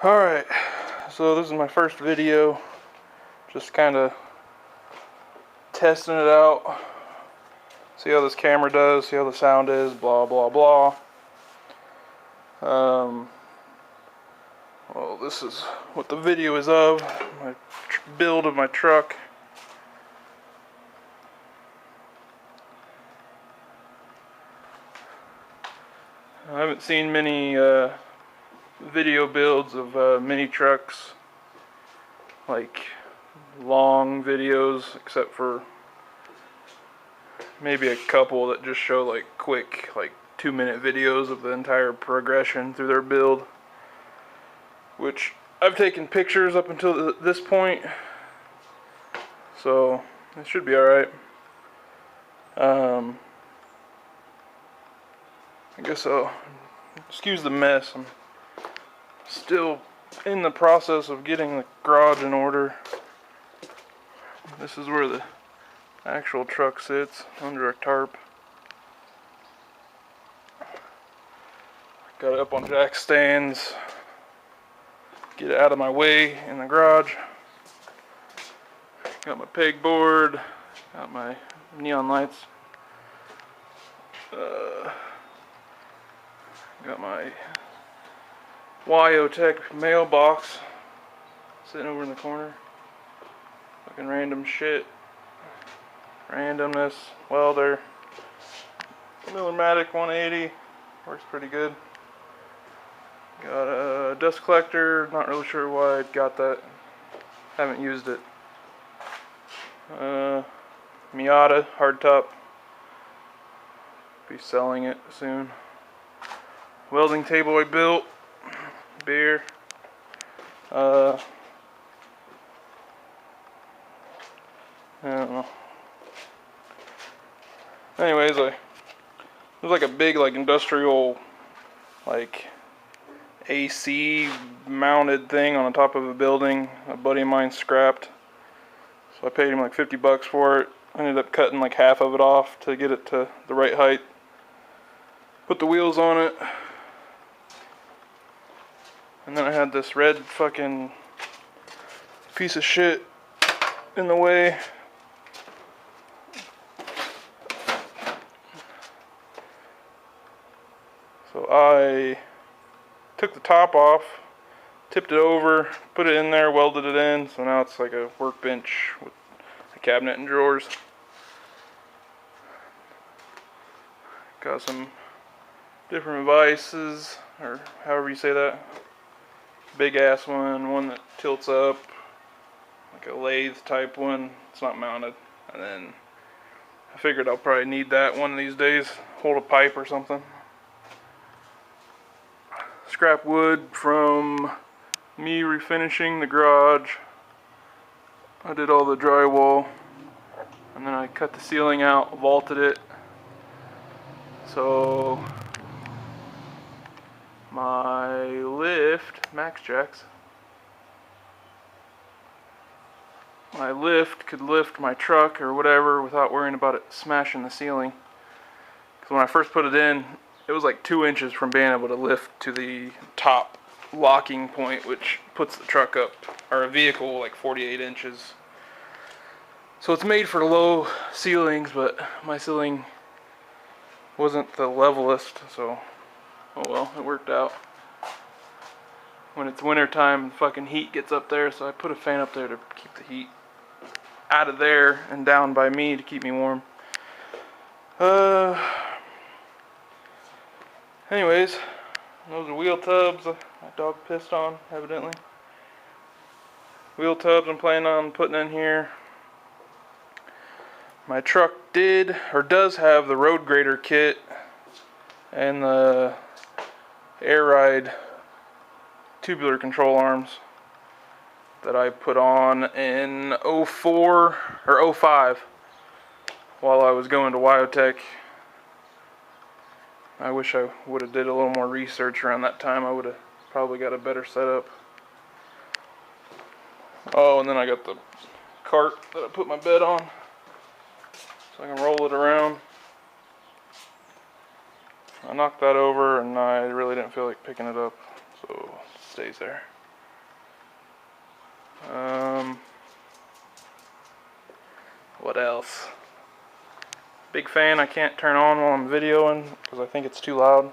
Alright, so this is my first video, just kind of testing it out, see how this camera does, see how the sound is, blah blah blah. Well, this is what the video is of, my build of my truck. I haven't seen many video builds of mini trucks, like long videos, except for maybe a couple that just show like quick, like 2-minute videos of the entire progression through their build, which I've taken pictures up until this point, so it should be alright. I guess I'll excuse the mess. I'm still in the process of getting the garage in order. This is where the actual truck sits, under a tarp. Got it up on jack stands. Get it out of my way in the garage. Got my pegboard. Got my neon lights. Got my Wyotech mailbox sitting over in the corner. Fucking random shit. Randomness. Welder. Millermatic 180. Works pretty good. Got a dust collector. Not really sure why I got that. Haven't used it. Miata hardtop. Be selling it soon. Welding table I built. Beer. I don't know. Anyways, there's like a big like industrial like AC mounted thing on the top of a building. A buddy of mine scrapped, so I paid him like $50 for it. I ended up cutting like half of it off to get it to the right height. Put the wheels on it. And then I had this red fucking piece of shit in the way. So I took the top off, tipped it over, put it in there, welded it in. So now it's like a workbench with a cabinet and drawers. Got some different vices, or however you say that. Big ass one that tilts up, like a lathe type one. It's not mounted. And then I figured I'll probably need that one of these days, hold a pipe or something. Scrap wood from me refinishing the garage. I did all the drywall, and then I cut the ceiling out, vaulted it. So my lift, Max Jacks, my lift could lift my truck or whatever without worrying about it smashing the ceiling. Because when I first put it in, it was like 2 inches from being able to lift to the top locking point, which puts the truck up, or a vehicle, like 48 inches. So it's made for low ceilings, but my ceiling wasn't the levelest, so oh well, it worked out. When it's winter time, fucking heat gets up there, so I put a fan up there to keep the heat out of there and down by me to keep me warm. Anyways, those are wheel tubs my dog pissed on, evidently. Wheel tubs I'm planning on putting in here. My truck does have the road grader kit and the air ride tubular control arms that I put on in 04 or 05 while I was going to Wyotech. I wish I would have did a little more research around that time. I would have probably got a better setup. Oh, and then I got the cart that I put my bed on so I can roll it around. I knocked that over and I really didn't feel like picking it up, so it stays there. What else? Big fan I can't turn on while I'm videoing because I think it's too loud.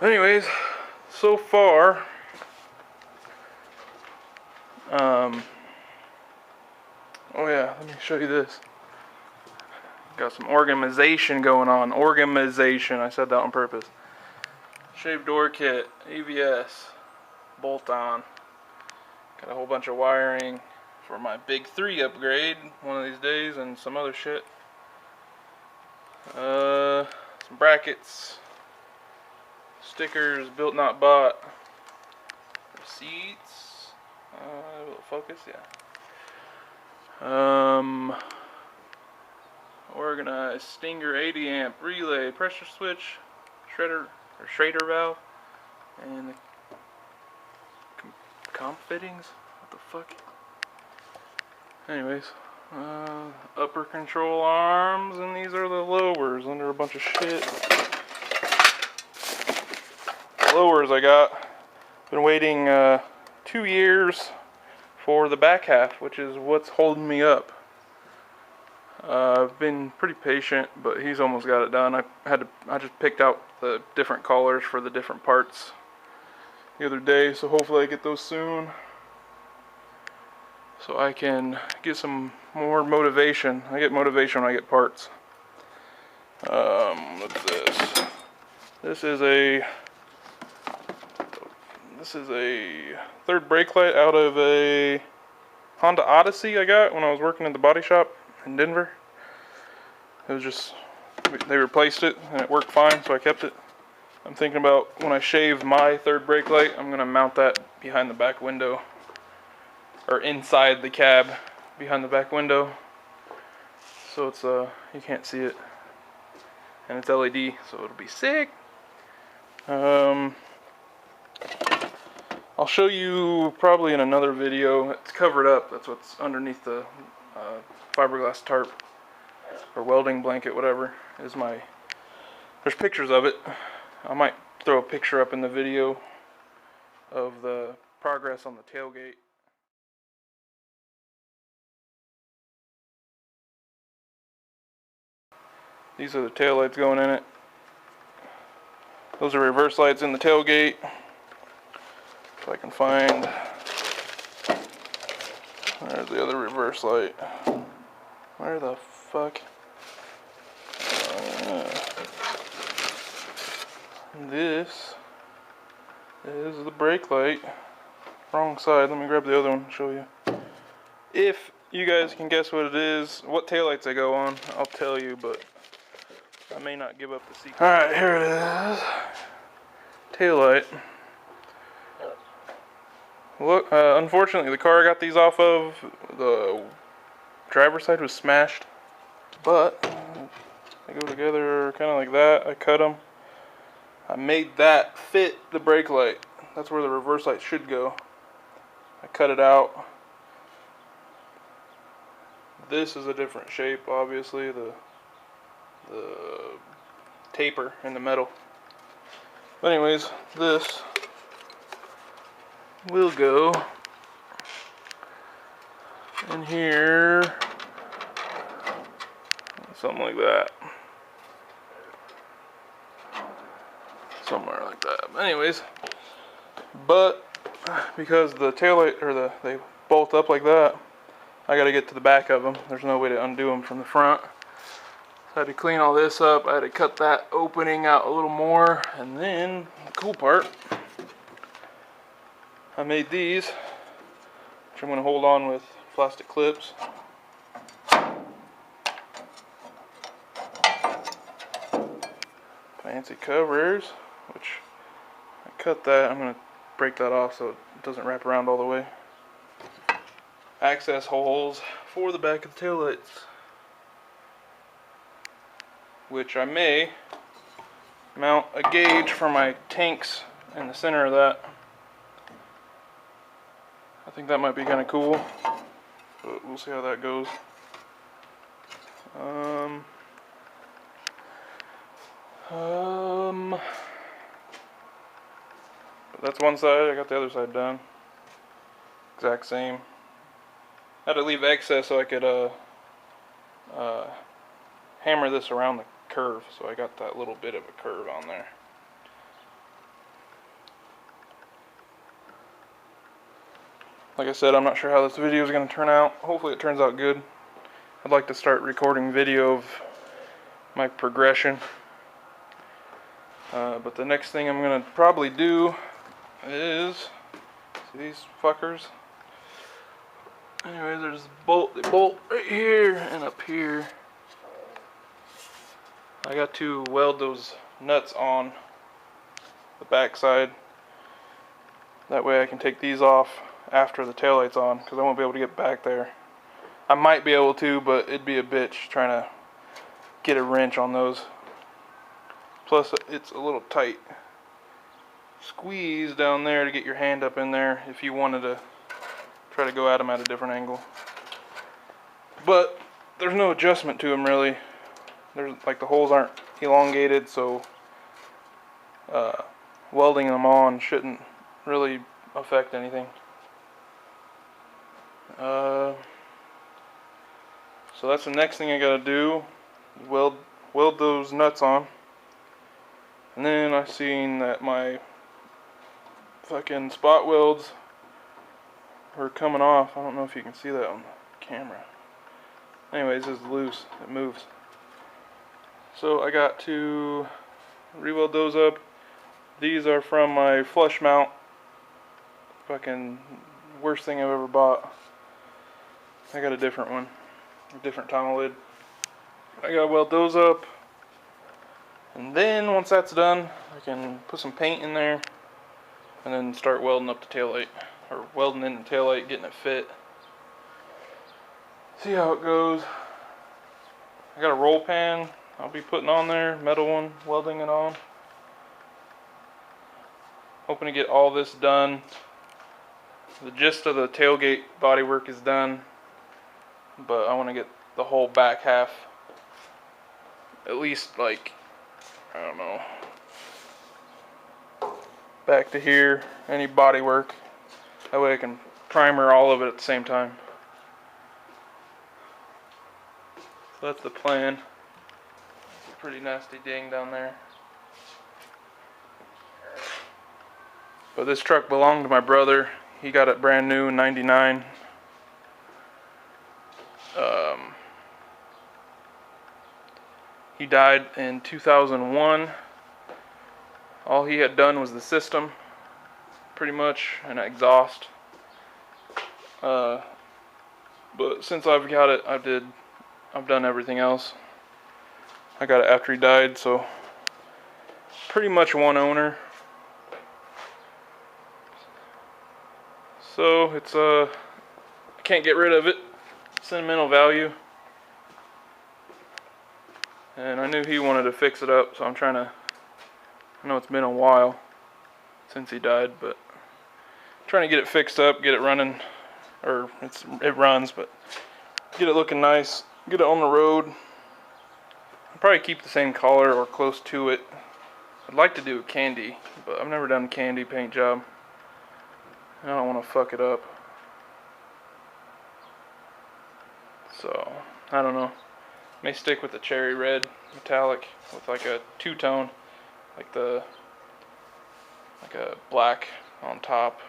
Anyways, so far, oh yeah, let me show you this. Got some organization going on. Organization, I said that on purpose. Shave door kit, ABS, bolt on. Got a whole bunch of wiring for my big 3 upgrade one of these days, and some other shit. Some brackets, stickers, built not bought, receipts, will it focus? Yeah. Organized Stinger 80 amp relay, pressure switch, Schrader valve, and the comp fittings. What the fuck? Anyways, upper control arms, and these are the lowers under a bunch of shit. The lowers I got. Been waiting 2 years for the back half, which is what's holding me up. I've been pretty patient, but he's almost got it done. I just picked out the different colors for the different parts the other day, so hopefully I get those soon, so I can get some more motivation. I get motivation when I get parts. What's this? This is a third brake light out of a Honda Odyssey I got when I was working in the body shop in Denver. It was just, they replaced it and it worked fine, so I kept it. I'm thinking about when I shave my third brake light, I'm going to mount that behind the back window, or inside the cab behind the back window, so it's you can't see it, and it's LED, so it'll be sick. I'll show you probably in another video. It's covered up. That's what's underneath the fiberglass tarp or welding blanket, whatever. There's pictures of it. I might throw a picture up in the video of the progress on the tailgate. These are the tail lights going in it. Those are reverse lights in the tailgate. If I can find, there's the other reverse light. Where the fuck? This is the brake light. Wrong side. Let me grab the other one and show you. If you guys can guess what it is, what taillights they go on, I'll tell you, but I may not give up the secret. Alright, here it is. Taillight. Look, unfortunately the car I got these off of, the driver's side was smashed, but they go together kind of like that. I cut them. I made that fit the brake light. That's where the reverse light should go. I cut it out. This is a different shape, obviously, the taper in the metal. But anyways, this will go in here, something like that. Somewhere like that. Anyways, but because the taillight, or they bolt up like that, I gotta get to the back of them. There's no way to undo them from the front. So I had to clean all this up. I had to cut that opening out a little more, and then the cool part, I made these, which I'm gonna hold on with plastic clips. Fancy covers, which I cut that. I'm going to break that off so it doesn't wrap around all the way. Access holes for the back of the taillights, which I may mount a gauge for my tanks in the center of that. I think that might be kind of cool, but we'll see how that goes. But that's one side. I got the other side done. exact same. Had to leave excess so I could hammer this around the curve, so I got that little bit of a curve on there. Like I said, I'm not sure how this video is going to turn out. Hopefully it turns out good. I'd like to start recording video of my progression. But the next thing I'm going to probably do is, see these fuckers? Anyways, there's a bolt. They bolt right here and up here. I got to weld those nuts on the back side. That way I can take these off after the taillight's on, because I won't be able to get back there. I might be able to, but it'd be a bitch trying to get a wrench on those. Plus it's a little tight squeeze down there to get your hand up in there if you wanted to try to go at them at a different angle. But there's no adjustment to them really. There's like the holes aren't elongated, so welding them on shouldn't really affect anything. So that's the next thing I gotta do. Weld those nuts on. And then I seen that my fucking spot welds were coming off. I don't know if you can see that on the camera. Anyways, it's loose. It moves. So I got to re-weld those up. These are from my flush mount. Fucking worst thing I've ever bought. I got a different one. A different tunnel lid. I gotta weld those up. And then once that's done, I can put some paint in there and then start welding up the taillight. Or welding in the taillight, getting it fit. See how it goes. I got a roll pan I'll be putting on there, metal one, welding it on. Hoping to get all this done. The gist of the tailgate bodywork is done, but I want to get the whole back half, at least like, I don't know, back to here, any bodywork. That way I can primer all of it at the same time. So that's the plan. It's a pretty nasty ding down there. But this truck belonged to my brother. He got it brand new in '99. He died in 2001. All he had done was the system, pretty much, and exhaust. But since I've got it, I've done everything else. I got it after he died, so pretty much one owner. So it's I can't get rid of it. Sentimental value. And I knew he wanted to fix it up, so I'm trying to, I know it's been a while since he died, but I'm trying to get it fixed up, get it running, or it runs, but get it looking nice, get it on the road. I'll probably keep the same color or close to it. I'd like to do a candy, but I've never done a candy paint job. I don't want to fuck it up. So, I don't know. May stick with the cherry red metallic with like a two-tone, like a black on top.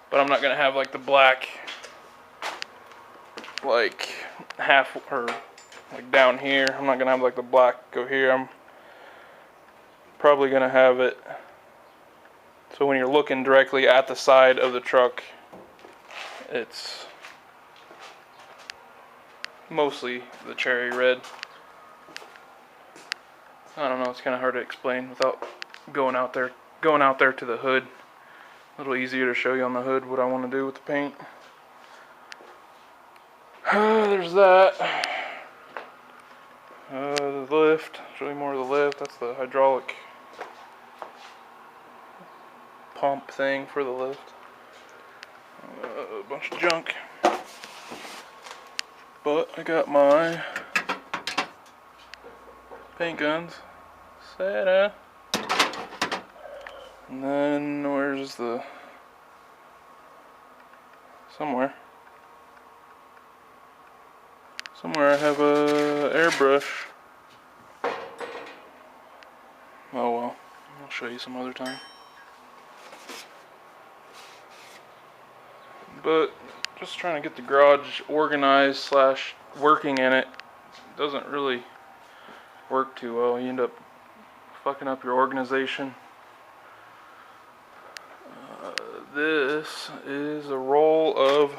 But I'm not gonna have like the black like half or like down here. I'm not gonna have like the black go here. I'm probably gonna have it so when you're looking directly at the side of the truck, it's mostly the cherry red. I don't know, it's kind of hard to explain without going out there to the hood. A little easier to show you on the hood what I want to do with the paint. There's that. The lift, show you more of the lift. That's the hydraulic pump thing for the lift. A bunch of junk. But I got my paint guns set up. And then where's the somewhere. Somewhere I have a airbrush. Oh well, I'll show you some other time. But just trying to get the garage organized slash working in it doesn't really work too well. You end up fucking up your organization. This is a roll of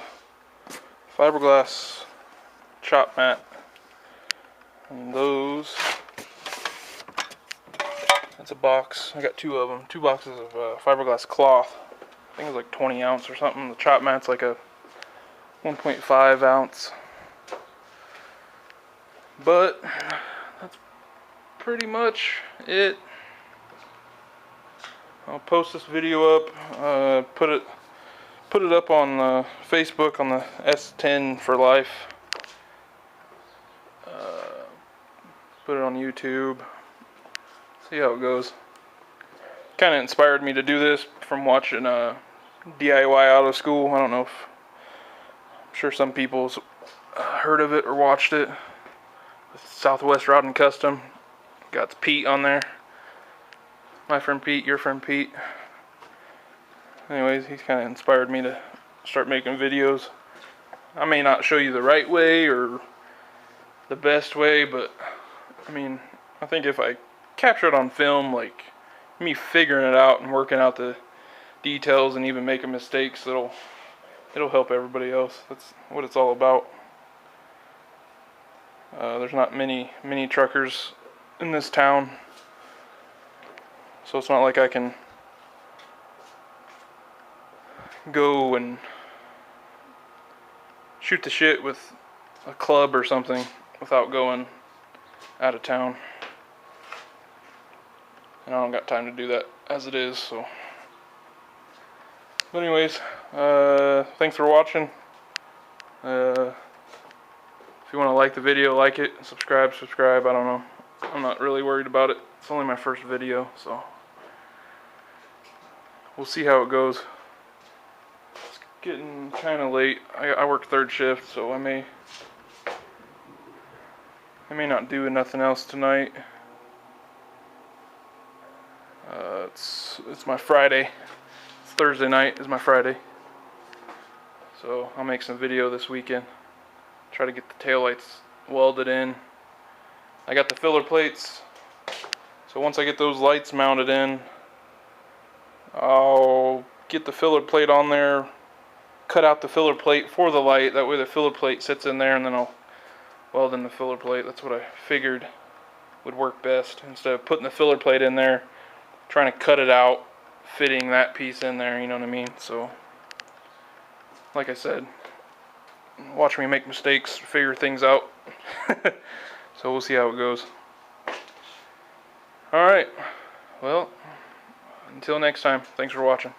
fiberglass chop mat, and those, that's a box. I got two of them, 2 boxes of fiberglass cloth. I think it's like 20 ounce or something. The chop mat's like a 1.5 ounce. But that's pretty much it. I'll post this video up, put it up on Facebook on the S10 for Life. Put it on YouTube. See how it goes. Kind of inspired me to do this from watching DIY Auto School. I don't know if, I'm sure some people's heard of it or watched it. Southwest Rod and Custom. Got Pete on there. My friend Pete, your friend Pete. Anyways, he's kind of inspired me to start making videos. I may not show you the right way or the best way, but I mean, I think if I capture it on film, like me figuring it out and working out the details and even making mistakes, it'll help everybody else. That's what it's all about. There's not many truckers in this town, so it's not like I can go and shoot the shit with a club or something without going out of town. And I don't got time to do that as it is, so. But anyways, thanks for watching. If you want to like the video, like it. Subscribe. I don't know. I'm not really worried about it. It's only my first video, so we'll see how it goes. It's getting kind of late. I work 3rd shift, so I may not do nothing else tonight. It's my Friday. It's Thursday night is my Friday, so I'll make some video this weekend. Try to get the taillights welded in. I got the filler plates, so once I get those lights mounted in, I'll get the filler plate on there, cut out the filler plate for the light, that way the filler plate sits in there, and then I'll weld in the filler plate. That's what I figured would work best, instead of putting the filler plate in there, trying to cut it out, fitting that piece in there, you know what I mean? So, like I said, watch me make mistakes, figure things out. So we'll see how it goes. Alright, well, until next time, thanks for watching.